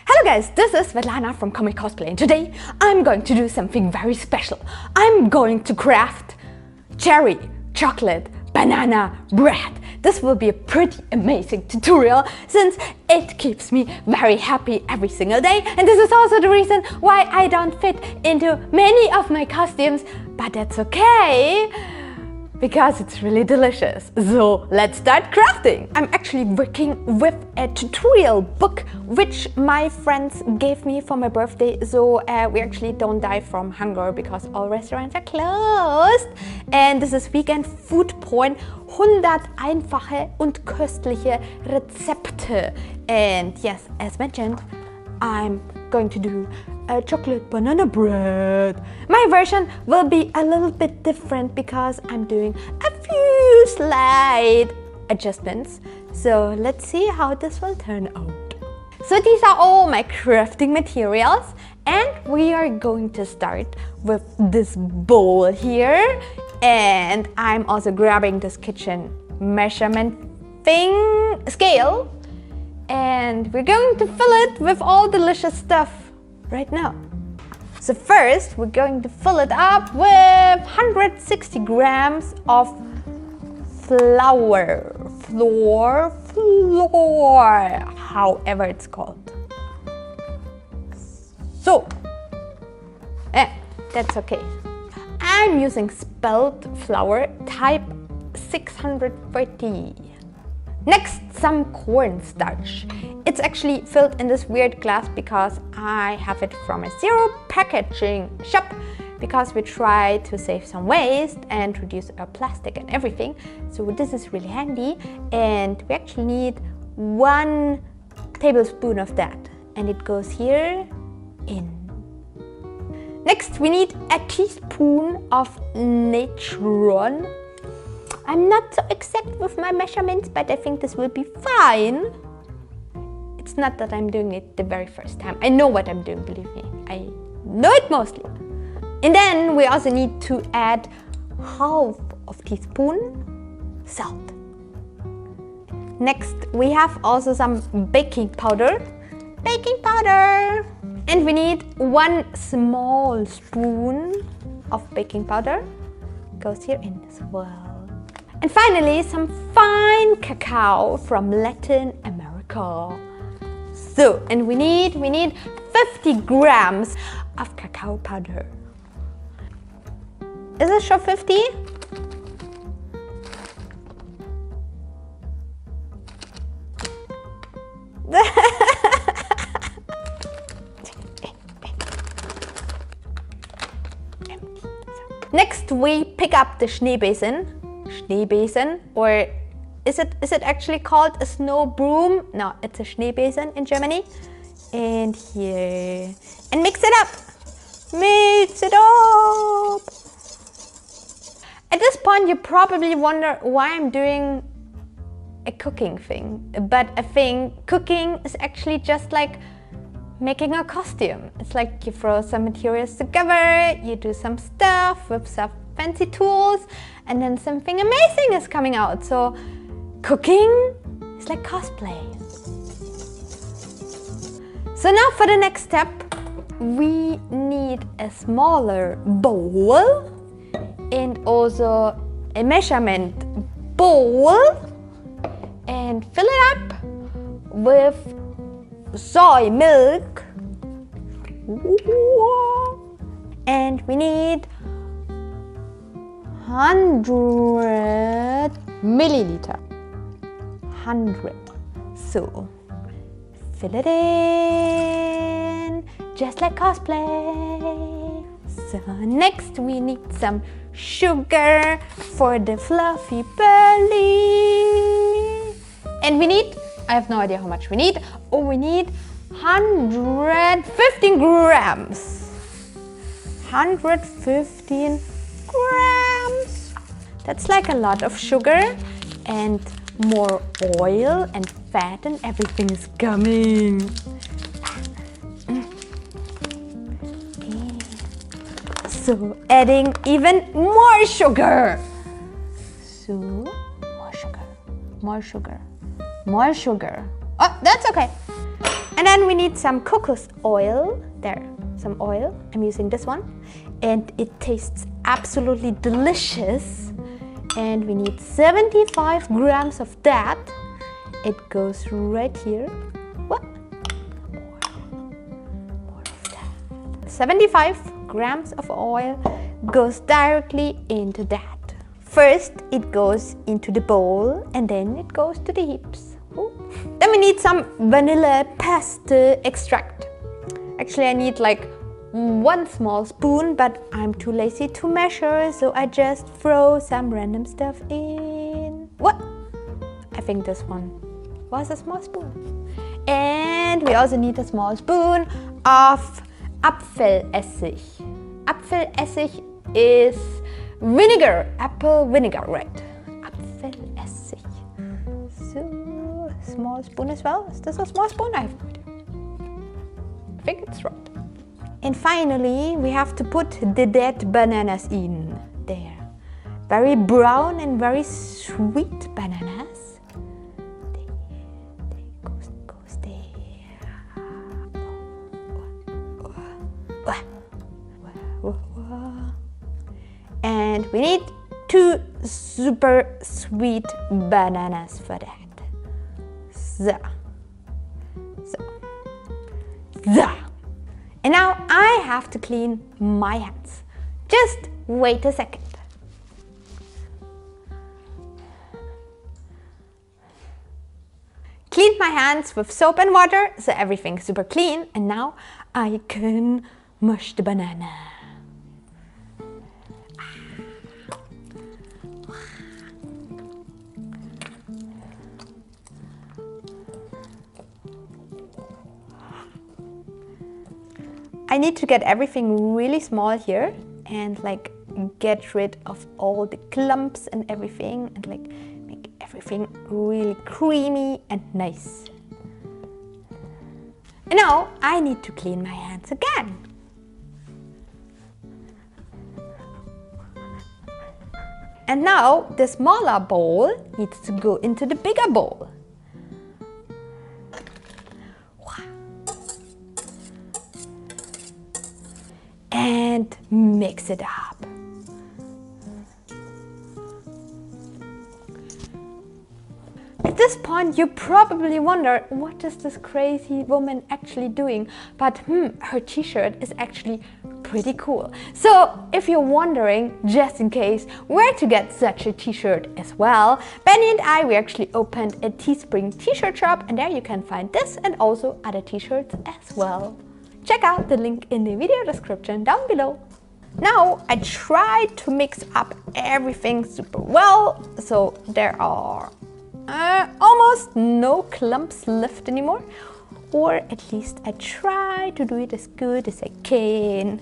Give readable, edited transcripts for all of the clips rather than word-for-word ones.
Hello guys, this is Svetlana from Comic Cosplay and today I'm going to do something very special. I'm going to craft cherry, chocolate, banana bread. This will be a pretty amazing tutorial since it keeps me very happy every single day, and this is also the reason why I don't fit into many of my costumes, but that's okay because it's really delicious. So let's start crafting. I'm actually working with a tutorial book which my friends gave me for my birthday, so we actually don't die from hunger because all restaurants are closed. And this is Vegan Food Porn, 100 einfache und köstliche Rezepte. And yes, as mentioned, I'm going to do a chocolate banana bread. My version will be a little bit different because I'm doing a few slight adjustments. So let's see how this will turn out. So these are all my crafting materials, and we are going to start with this bowl here. And I'm also grabbing this kitchen measurement scale, and we're going to fill it with all delicious stuff right now. So first we're going to fill it up with 160 grams of flour, however it's called. So, that's okay. I'm using spelt flour type 630. Next, some cornstarch. It's actually filled in this weird glass because I have it from a zero packaging shop, because we try to save some waste and reduce our plastic and everything. So this is really handy, and we actually need 1 tablespoon of that, and it goes here in. Next, we need a teaspoon of natron. I'm not so exact with my measurements, but I think this will be fine. It's not that I'm doing it the very first time. I know what I'm doing, believe me. I know it mostly. And then we also need to add half of teaspoon salt. Next, we have also some baking powder. And we need 1 small spoon of baking powder. Goes here in as well. And finally, some fine cacao from Latin America. So, and we need 50 grams of cacao powder. Is it show 50? Next, we pick up the Schneebesen, or is it actually called a snow broom? No, it's a Schneebesen in Germany. And here, and mix it up. At this point, you probably wonder why I'm doing a cooking thing, but I think cooking is actually just like making a costume. It's like you throw some materials together, you do some stuff with some fancy tools, and then something amazing is coming out. So cooking is like cosplay. So now for the next step, we need a smaller bowl and also a measurement bowl, and fill it up with soy milk. And we need 100 milliliter. 100. So fill it in just like cosplay. So next we need some sugar for the fluffy belly. And we need, I have no idea how much we need. Oh, we need 115 grams. 115 grams. That's like a lot of sugar, and more oil and fat and everything is coming. So adding even more sugar. So more sugar. Oh, that's okay. And then we need some coconut oil. There, some oil. I'm using this one. And it tastes absolutely delicious. And we need 75 grams of that. It goes right here. What? More of that. 75 grams of oil goes directly into that. First, it goes into the bowl and then it goes to the heaps. Ooh. Then we need some vanilla paste extract. Actually, I need like 1 small spoon, but I'm too lazy to measure, so I just throw some random stuff in. What? I think this one was a small spoon. And we also need a small spoon of Apfelessig. Apfelessig is vinegar, apple vinegar, right? Apfelessig. So, small spoon as well. Is this a small spoon? I have no idea. I think it's right. And finally, we have to put the dead bananas in there. Very brown and very sweet bananas. There goes there. And we need 2 super sweet bananas for that. So. And now I have to clean my hands. Just wait a second. Cleaned my hands with soap and water, so everything's super clean. And now I can mush the banana. I need to get everything really small here and like get rid of all the clumps and everything and like make everything really creamy and nice. And now I need to clean my hands again. And now the smaller bowl needs to go into the bigger bowl. And mix it up. At this point, you probably wonder, what is this crazy woman actually doing? But her t-shirt is actually pretty cool. So if you're wondering, just in case, where to get such a t-shirt as well, Benny and I, we actually opened a Teespring t-shirt shop, and there you can find this and also other t-shirts as well. Check out the link in the video description down below. Now I tried to mix up everything super well, so there are almost no clumps left anymore, or at least I try to do it as good as I can.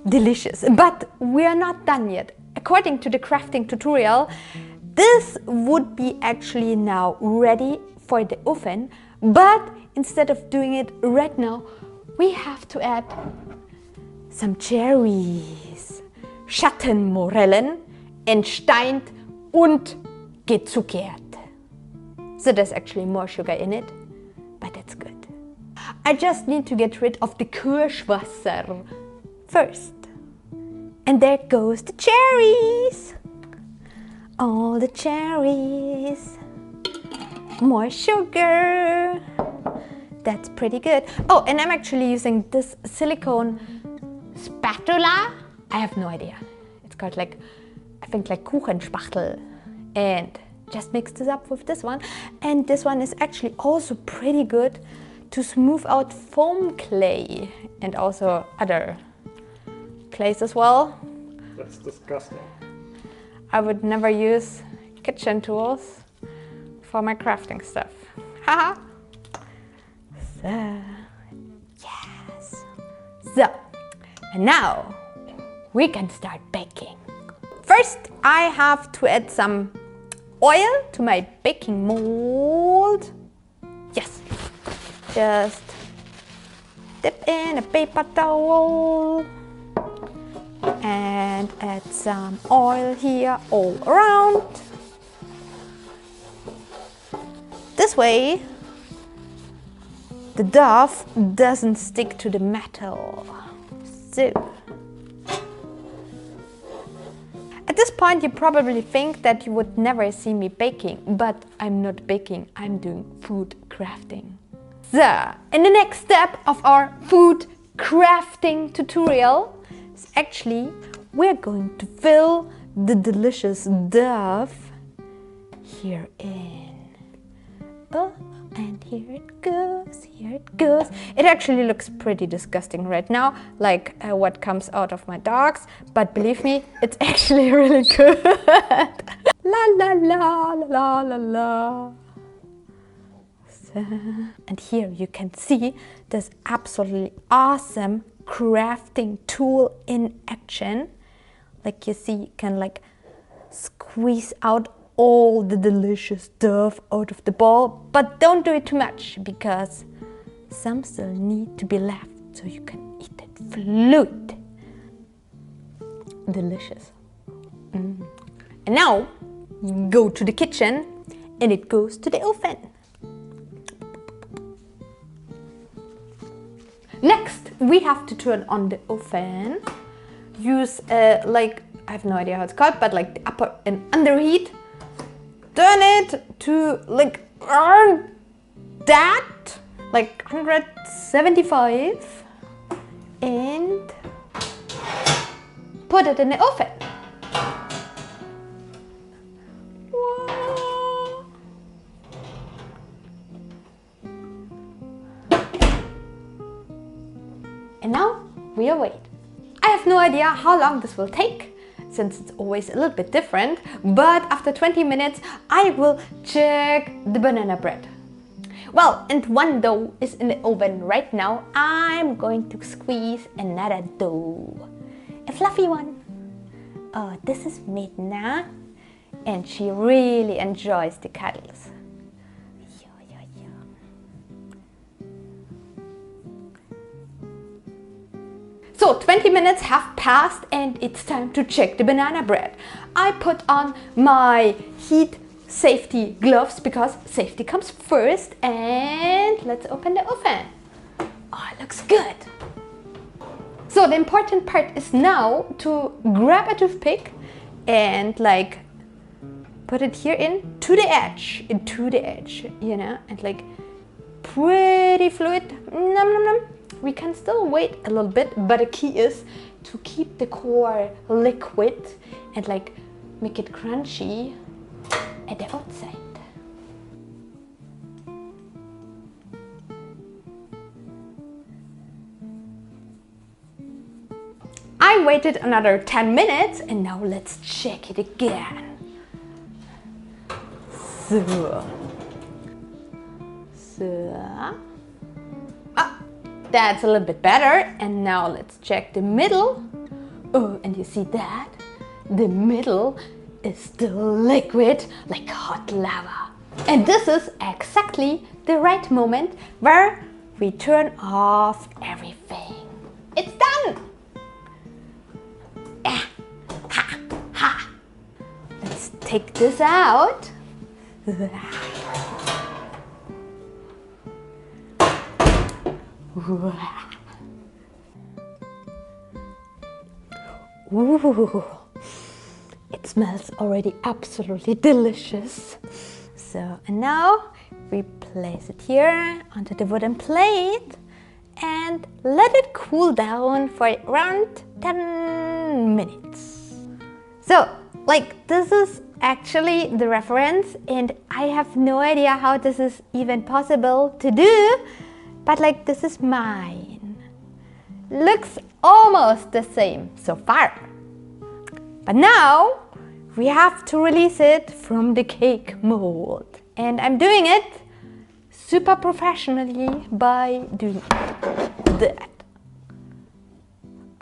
Delicious, but we are not done yet. According to the crafting tutorial, this would be actually now ready for the oven, but instead of doing it right now, we have to add some cherries, Schattenmorellen, entsteint und gezuckert. So there's actually more sugar in it, but that's good. I just need to get rid of the Kirschwasser first. And there goes the cherries. All the cherries. More sugar. That's pretty good. Oh, and I'm actually using this silicone spatula. I have no idea. It's called like, I think like Kuchenspachtel. And just mix this up with this one. And this one is actually also pretty good to smooth out foam clay and also other clays as well. That's disgusting. I would never use kitchen tools for my crafting stuff. Haha. So, yes. So, and now we can start baking. First, I have to add some oil to my baking mold. Yes. Just dip in a paper towel. And and add some oil here all around. This way the dough doesn't stick to the metal. So at this point you probably think that you would never see me baking, but I'm not baking, I'm doing food crafting. So, in the next step of our food crafting tutorial is actually we're going to fill the delicious dough here in. Oh, and here it goes, here it goes. It actually looks pretty disgusting right now, like what comes out of my dogs, but believe me, it's actually really good. La la la la la la. And here you can see this absolutely awesome crafting tool in action. Like you see, you can like squeeze out all the delicious dough out of the ball, but don't do it too much because some still need to be left so you can eat it fluid. Delicious. And now you go to the kitchen and it goes to the oven. Next, we have to turn on the oven. Use like, I have no idea how it's called, but like the upper and under heat. Turn it to like that, like 175, and put it in the oven. Whoa. And now we await. I have no idea how long this will take, since it's always a little bit different, but after 20 minutes I will check the banana bread. Well, and one dough is in the oven right now. I'm going to squeeze another dough, a fluffy one. Oh, this is Midna, and she really enjoys the cuddles. So 20 minutes have passed and it's time to check the banana bread. I put on my heat safety gloves because safety comes first, and let's open the oven. Oh, it looks good. So the important part is now to grab a toothpick and like put it here into the edge, you know, and like pretty fluid. Nom nom nom. We can still wait a little bit, but the key is to keep the core liquid and like make it crunchy at the outside. I waited another 10 minutes and now let's check it again. So. That's a little bit better, and now let's check the middle. Oh, and you see that? The middle is still liquid like hot lava. And this is exactly the right moment where we turn off everything. It's done! Ha, ha. Let's take this out. Ooh, it smells already absolutely delicious. So, and now we place it here onto the wooden plate and let it cool down for around 10 minutes. So, like, this is actually the reference, and I have no idea how this is even possible to do. But like, this is mine. Looks almost the same so far. But now we have to release it from the cake mold. And I'm doing it super professionally by doing that.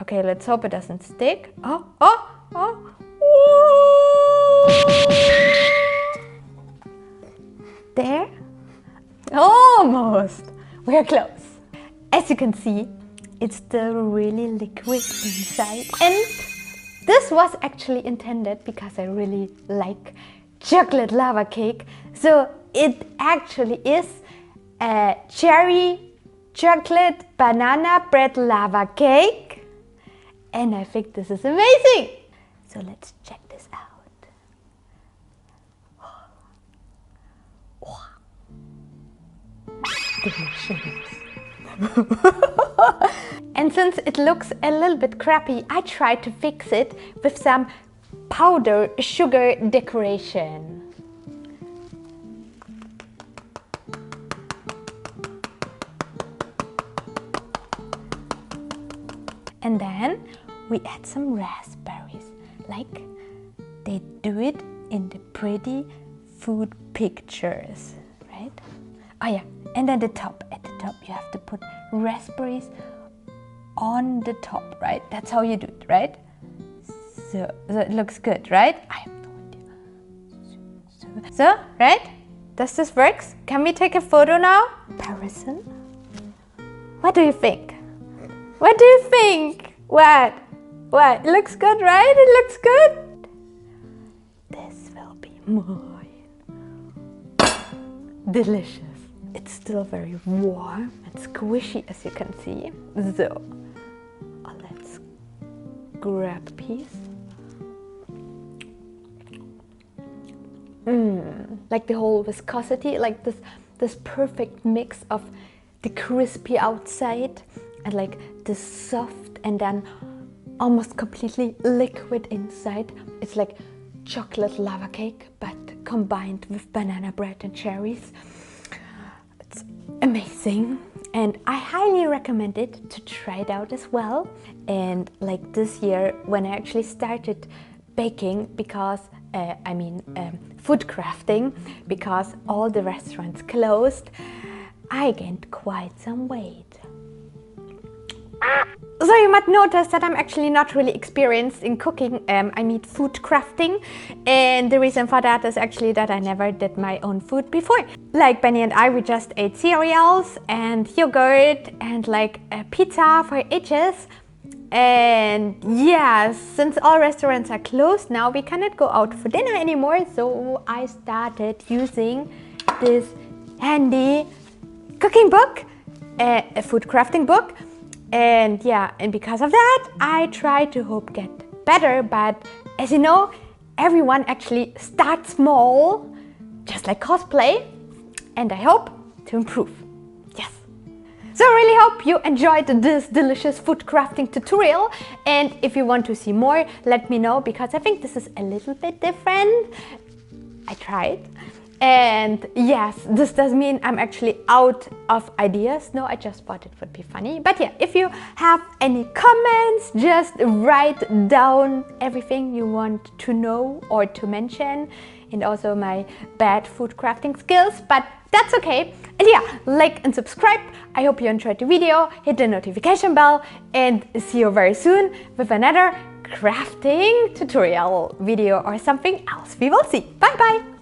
Okay, let's hope it doesn't stick. Oh. There? Almost. We're close. As you can see, it's still really liquid inside, and This was actually intended because I really like chocolate lava cake. So it actually is a cherry chocolate banana bread lava cake. And I think this is amazing. So let's check this out. Delicious. And since it looks a little bit crappy, I tried to fix it with some powder sugar decoration. And then we add some raspberries, like they do it in the pretty food pictures, right? Oh yeah, and then at the top you have to put raspberries on the top, right? That's how you do it, right? So it looks good, right? I have no idea. So, right? Does this work? Can we take a photo now? Comparison? What do you think? What do you think? What? What? It looks good, right? It looks good? This will be mine. Delicious. It's still very warm and squishy, as you can see. So, let's grab a piece. Like the whole viscosity, like this perfect mix of the crispy outside and like the soft and then almost completely liquid inside. It's like chocolate lava cake, but combined with banana bread and cherries. It's amazing, and I highly recommend it to try it out as well. And like this year, when I actually started baking, because food crafting, because all the restaurants closed, I gained quite some weight. So you might notice that I'm actually not really experienced in cooking, food crafting, and the reason for that is actually that I never did my own food before. Like Benny and I, we just ate cereals and yogurt and like a pizza for ages. And yeah, since all restaurants are closed now, we cannot go out for dinner anymore, so I started using this handy cooking book, a food crafting book. And yeah, and because of that, I try to get better. But as you know, everyone actually starts small, just like cosplay, and I hope to improve. Yes. So I really hope you enjoyed this delicious food crafting tutorial. And if you want to see more, let me know, because I think this is a little bit different. I tried. And yes, this does mean I'm actually out of ideas. No, I just thought it would be funny. But yeah, if you have any comments, just write down everything you want to know or to mention, and also my bad food crafting skills, but that's okay. And yeah, like and subscribe. I hope you enjoyed the video. Hit the notification bell, and see you very soon with another crafting tutorial video or something else. We will see. Bye bye.